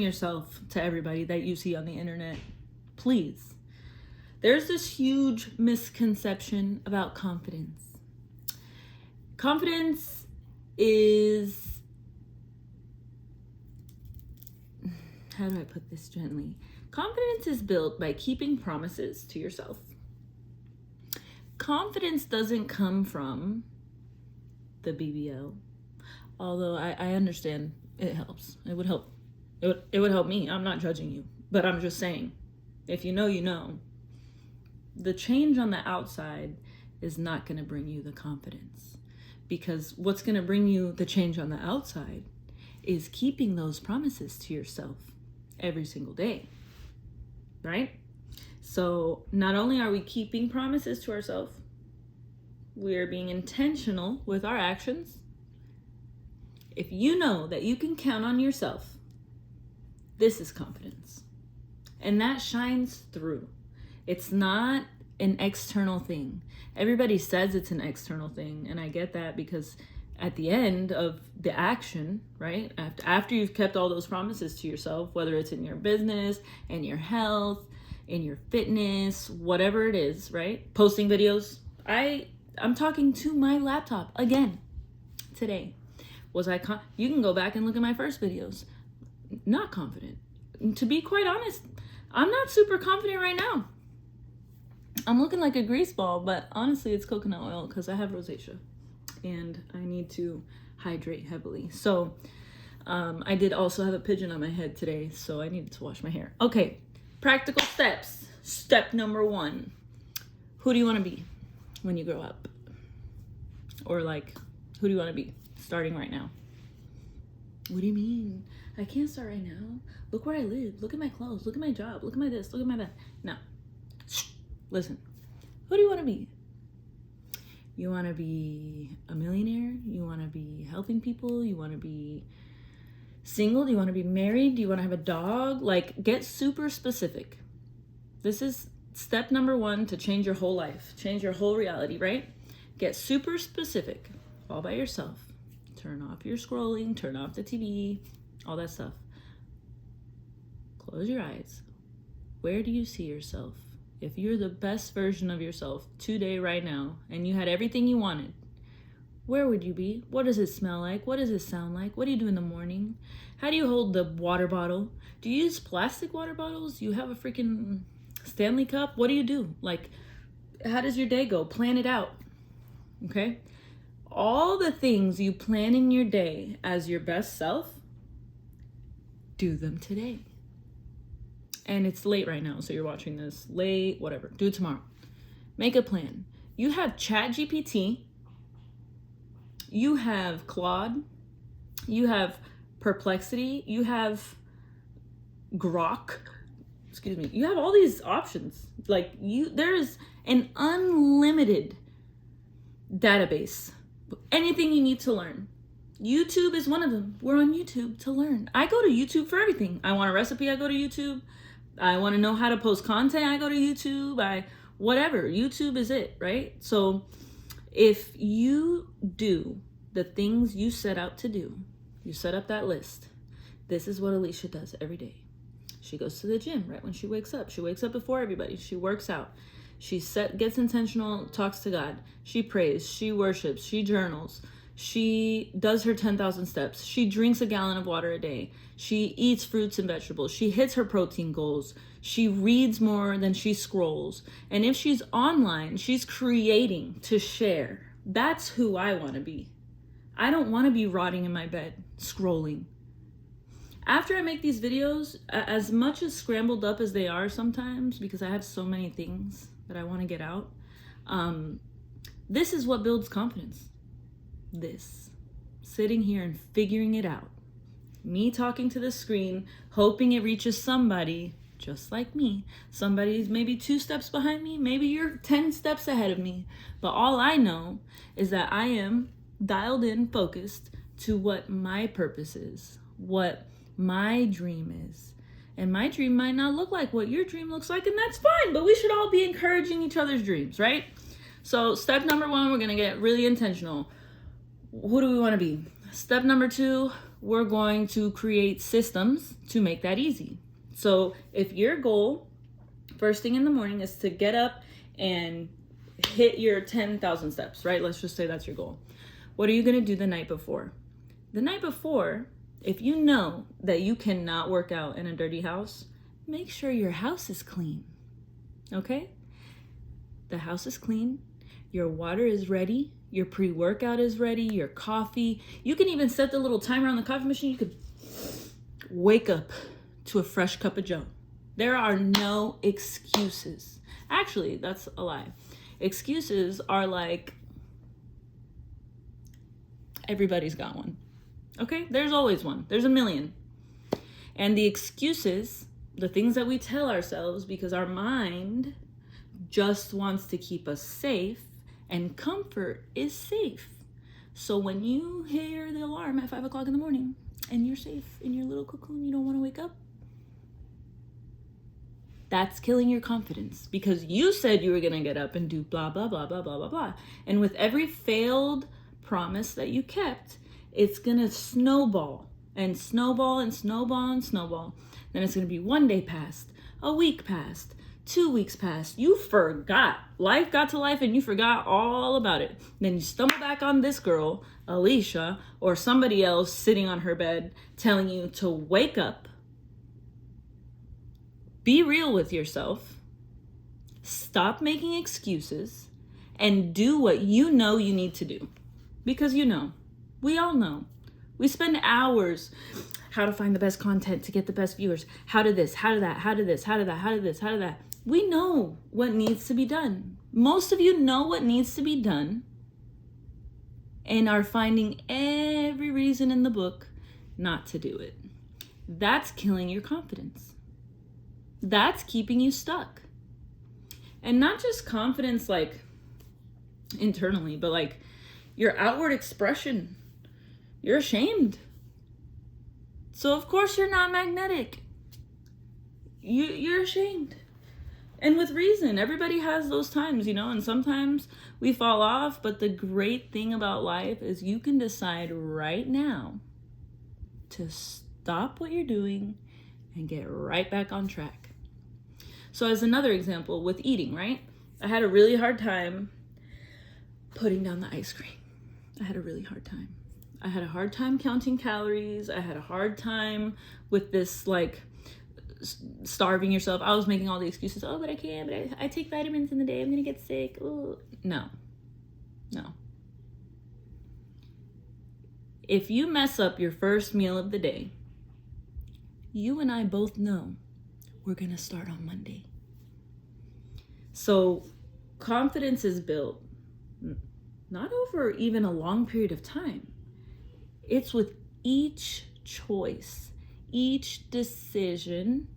yourself to everybody that you see on the internet, please. There's this huge misconception about confidence. Confidence is, how do I put this gently? Confidence is built by keeping promises to yourself. Confidence doesn't come from the BBL, although I understand it helps. It would help. It would help me. I'm not judging you, but I'm just saying, if you know, you know. The change on the outside is not going to bring you the confidence, because what's going to bring you the change on the outside is keeping those promises to yourself every single day, right? So not only are we keeping promises to ourselves, we are being intentional with our actions. If you know that you can count on yourself, this is confidence. And that shines through. It's not an external thing. Everybody says it's an external thing, and I get that, because at the end of the action, right, after you've kept all those promises to yourself, whether it's in your business, in your health, in your fitness, whatever it is, right, posting videos. I'm talking to my laptop again today. You can go back and look at my first videos. Not confident. To be quite honest, I'm not super confident right now. I'm looking like a grease ball, but honestly, it's coconut oil because I have rosacea and I need to hydrate heavily. So I did also have a pigeon on my head today, so I needed to wash my hair. Okay, practical steps. Step number 1. Who do you want to be when you grow up? Or like, who do you want to be starting right now? What do you mean? I can't start right now. Look where I live. Look at my clothes. Look at my job. Look at my this. Look at my that. No. Listen. Who do you want to be? You want to be a millionaire? You want to be helping people? You want to be single? Do you want to be married? Do you want to have a dog? Like, get super specific. This is step number 1 to change your whole life. Change your whole reality, right? Get super specific. All by yourself. Turn off your scrolling. Turn off the TV. All that stuff. Close your eyes. Where do you see yourself? If you're the best version of yourself today, right now, and you had everything you wanted, where would you be? What does it smell like? What does it sound like? What do you do in the morning? How do you hold the water bottle? Do you use plastic water bottles? You have a freaking Stanley cup? What do you do? Like, how does your day go? Plan it out. Okay? All the things you plan in your day as your best self, do them today. And it's late right now, so you're watching this late, whatever. Do it tomorrow. Make a plan. You have ChatGPT. You have Claude. You have Perplexity. You have Grok. Excuse me. You have all these options. There's an unlimited database. Anything you need to learn. YouTube is one of them. We're on YouTube to learn. I go to YouTube for everything. I want a recipe, I go to YouTube. I want to know how to post content, I go to YouTube. Whatever. YouTube is it, right? So if you do the things you set out to do, you set up that list. This is what Alicia does every day. She goes to the gym right when she wakes up. She wakes up before everybody. She works out. She gets intentional, talks to God. She prays. She worships. She journals. She does her 10,000 steps. She drinks a gallon of water a day. She eats fruits and vegetables. She hits her protein goals. She reads more than she scrolls. And if she's online, she's creating to share. That's who I want to be. I don't want to be rotting in my bed, scrolling. After I make these videos, as much as scrambled up as they are sometimes, because I have so many things that I want to get out, this is what builds confidence. This. Sitting here and figuring it out. Me talking to the screen, hoping it reaches somebody just like me. Somebody's maybe 2 steps behind me. Maybe you're 10 steps ahead of me. But all I know is that I am dialed in, focused to what my purpose is, what my dream is. And my dream might not look like what your dream looks like, and that's fine. But we should all be encouraging each other's dreams, right? So step number 1, we're going to get really intentional. Who do we want to be? Step number 2, we're going to create systems to make that easy. So if your goal first thing in the morning is to get up and hit your 10,000 steps, right? Let's just say that's your goal. What are you going to do the night before? The night before, if you know that you cannot work out in a dirty house, make sure your house is clean. Okay? The house is clean. Your water is ready. Your pre-workout is ready. Your coffee. You can even set the little timer on the coffee machine. You could wake up to a fresh cup of joe. There are no excuses. Actually, that's a lie. Excuses are like, everybody's got one. Okay? There's always one. There's a million. And the excuses, the things that we tell ourselves because our mind just wants to keep us safe, and comfort is safe. So when you hear the alarm at 5 o'clock in the morning and you're safe in your little cocoon, you don't want to wake up, that's killing your confidence because you said you were going to get up and do blah, blah, blah, blah, blah, blah, blah. And with every failed promise that you kept, it's going to snowball and snowball and snowball and snowball. Then it's going to be 1 day past, a week past, 2 weeks past. You forgot. Life got to life and you forgot all about it. Then you stumble back on this girl, Alicia, or somebody else sitting on her bed telling you to wake up, be real with yourself, stop making excuses, and do what you know you need to do. Because you know. We all know. We spend hours how to find the best content to get the best viewers. How to this, how to that, how to this, how to that, how to this, how to that. We know what needs to be done. Most of you know what needs to be done and are finding every reason in the book not to do it. That's killing your confidence. That's keeping you stuck. And not just confidence like internally, but like your outward expression. You're ashamed. So of course you're not magnetic. You're ashamed. And with reason. Everybody has those times, you know, and sometimes we fall off. But the great thing about life is you can decide right now to stop what you're doing and get right back on track. So as another example with eating, right? I had a really hard time putting down the ice cream. I had a really hard time. I had a hard time counting calories. I had a hard time with this like starving yourself. I was making all the excuses. Oh, but I can't, but I take vitamins in the day. I'm going to get sick. Ooh. No. If you mess up your first meal of the day, you and I both know we're going to start on Monday. So confidence is built not over even a long period of time. It's with each choice, each decision,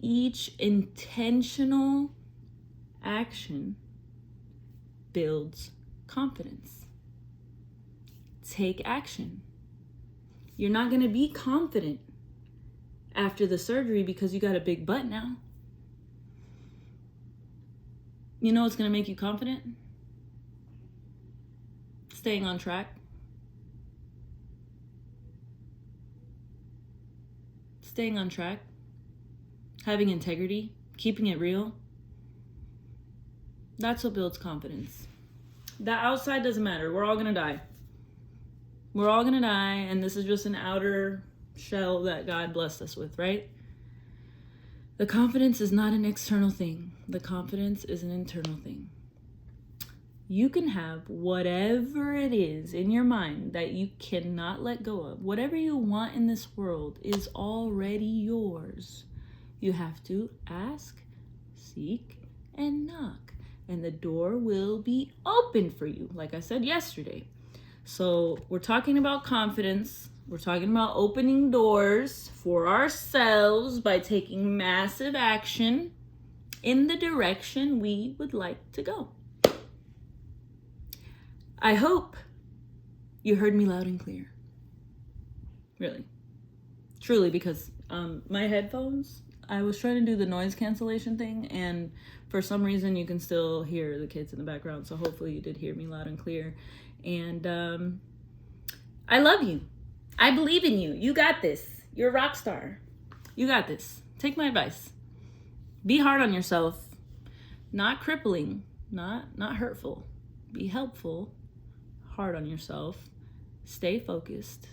each intentional action builds confidence. Take action. You're not going to be confident after the surgery because you got a big butt now. You know what's going to make you confident? Staying on track. Staying on track. Having integrity. Keeping it real. That's what builds confidence. The outside doesn't matter. We're all going to die. We're all going to die, and this is just an outer shell that God blessed us with, right? The confidence is not an external thing. The confidence is an internal thing. You can have whatever it is in your mind that you cannot let go of. Whatever you want in this world is already yours. You have to ask, seek, and knock, and the door will be open for you, like I said yesterday. So we're talking about confidence. We're talking about opening doors for ourselves by taking massive action in the direction we would like to go. I hope you heard me loud and clear. Really. Truly, because my headphones, I was trying to do the noise cancellation thing, and for some reason you can still hear the kids in the background, so hopefully you did hear me loud and clear. And I love you. I believe in you. You got this. You're a rock star. You got this. Take my advice. Be hard on yourself. Not crippling, not hurtful. Be helpful. Hard on yourself. Stay focused.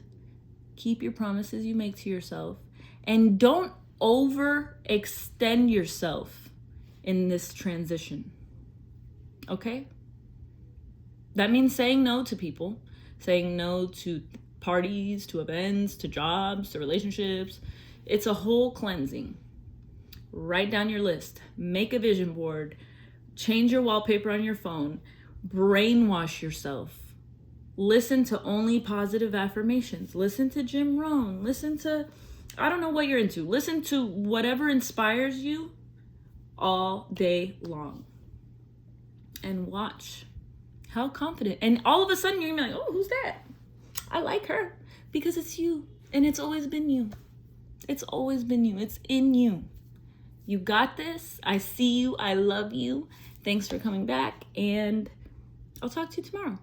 Keep your promises you make to yourself. And don't overextend yourself in this transition. Okay? That means saying no to people, saying no to parties, to events, to jobs, to relationships. It's a whole cleansing. Write down your list. Make a vision board. Change your wallpaper on your phone. Brainwash yourself. Listen to only positive affirmations. Listen to Jim Rohn. Listen to, I don't know what you're into. Listen to whatever inspires you all day long. And watch how confident. And all of a sudden you're gonna be like, oh, who's that? I like her. Because it's you. And it's always been you. It's always been you. It's in you. You got this. I see you. I love you. Thanks for coming back. And I'll talk to you tomorrow.